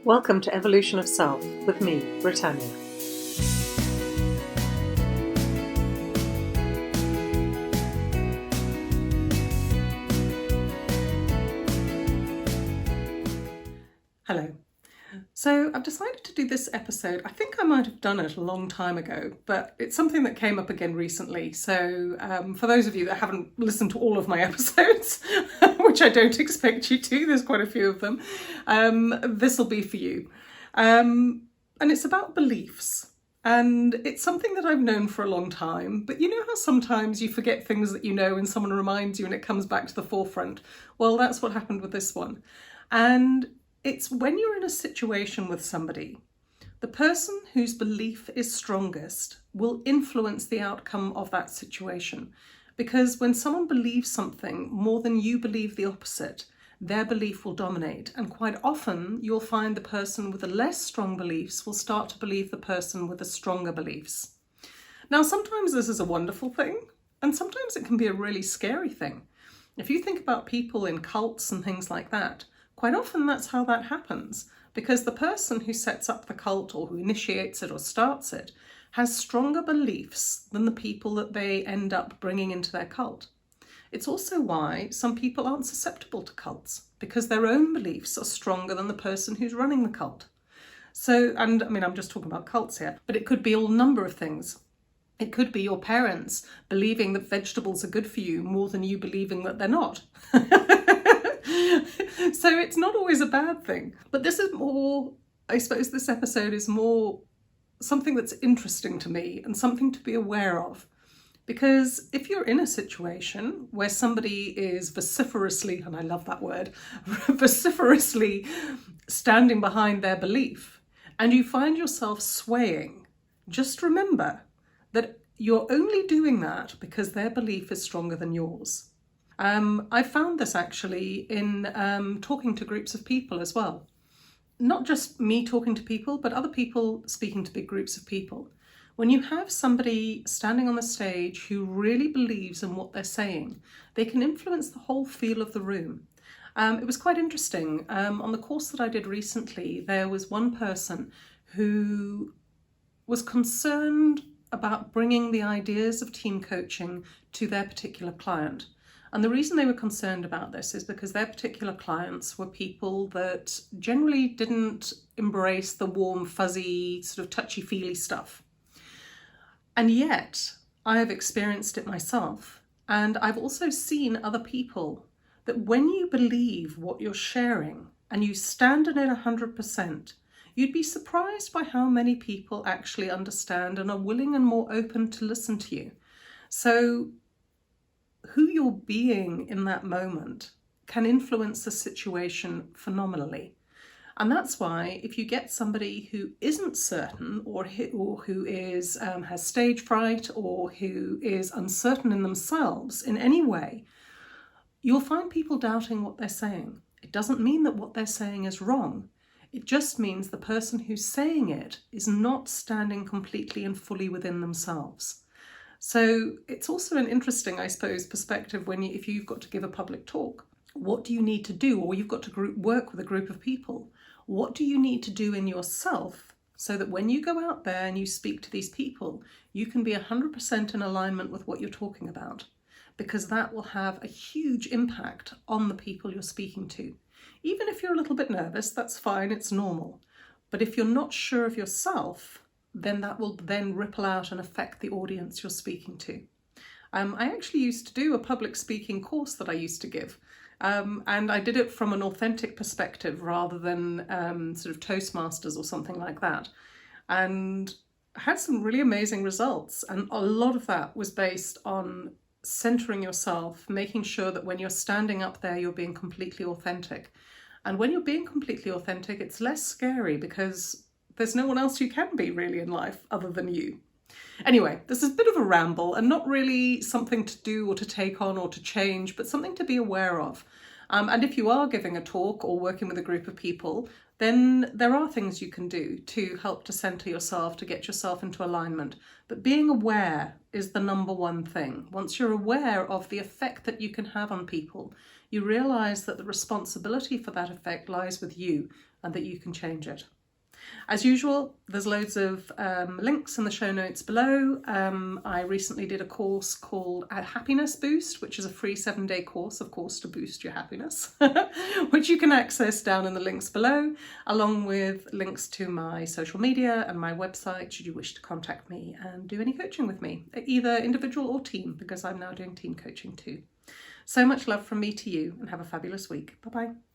Welcome to Evolution of Self with me, Britannia. Hello. So I've decided to do this episode. I think I might have done it a long time ago, but it's something that came up again recently. So for those of you that haven't listened to all of my episodes, which I don't expect you to, there's quite a few of them, this will be for you. And it's about beliefs. And it's something that I've known for a long time, but you know how sometimes you forget things that you know and someone reminds you and it comes back to the forefront? Well, that's what happened with this one. And it's when you're in a situation with somebody, the person whose belief is strongest will influence the outcome of that situation. Because when someone believes something more than you believe the opposite, their belief will dominate. And quite often you'll find the person with the less strong beliefs will start to believe the person with the stronger beliefs. Now, sometimes this is a wonderful thing, and sometimes it can be a really scary thing. If you think about people in cults and things like that, quite often that's how that happens, because the person who sets up the cult or who initiates it or starts it has stronger beliefs than the people that they end up bringing into their cult. It's also why some people aren't susceptible to cults, because their own beliefs are stronger than the person who's running the cult. So, and I mean, I'm just talking about cults here, but it could be all number of things. It could be your parents believing that vegetables are good for you more than you believing that they're not. So it's not always a bad thing. But this is more, I suppose this episode is more something that's interesting to me and something to be aware of. Because if you're in a situation where somebody is vociferously, and I love that word, vociferously standing behind their belief, and you find yourself swaying, just remember that you're only doing that because their belief is stronger than yours. I found this actually in talking to groups of people as well. Not just me talking to people, but other people speaking to big groups of people. When you have somebody standing on the stage who really believes in what they're saying, they can influence the whole feel of the room. It was quite interesting. On the course that I did recently, there was one person who was concerned about bringing the ideas of team coaching to their particular client. And the reason they were concerned about this is because their particular clients were people that generally didn't embrace the warm, fuzzy, sort of touchy-feely stuff. And yet, I have experienced it myself. And I've also seen other people that when you believe what you're sharing and you stand in it 100%, you'd be surprised by how many people actually understand and are willing and more open to listen to you. So who you're being in that moment can influence the situation phenomenally. And that's why if you get somebody who isn't certain or who is has stage fright or who is uncertain in themselves in any way, you'll find people doubting what they're saying. It doesn't mean that what they're saying is wrong. It just means the person who's saying it is not standing completely and fully within themselves. So it's also an interesting, I suppose, perspective when if you've got to give a public talk. What do you need to do? Or you've got to work with a group of people. What do you need to do in yourself so that when you go out there and you speak to these people, you can be 100% in alignment with what you're talking about? Because that will have a huge impact on the people you're speaking to. Even if you're a little bit nervous, that's fine, it's normal. But if you're not sure of yourself, then that will then ripple out and affect the audience you're speaking to. I actually used to do a public speaking course that I used to give. And I did it from an authentic perspective rather than sort of Toastmasters or something like that. And had some really amazing results. And a lot of that was based on centering yourself, making sure that when you're standing up there, you're being completely authentic. And when you're being completely authentic, it's less scary because there's no one else you can be really in life other than you. Anyway, this is a bit of a ramble and not really something to do or to take on or to change, but something to be aware of. And if you are giving a talk or working with a group of people, then there are things you can do to help to center yourself, to get yourself into alignment. But being aware is the number one thing. Once you're aware of the effect that you can have on people, you realize that the responsibility for that effect lies with you, and that you can change it. As usual, there's loads of links in the show notes below. I recently did a course called A Happiness Boost, which is a free 7-day course, of course, to boost your happiness, which you can access down in the links below, along with links to my social media and my website, should you wish to contact me and do any coaching with me, either individual or team, because I'm now doing team coaching too. So much love from me to you, and have a fabulous week. Bye-bye.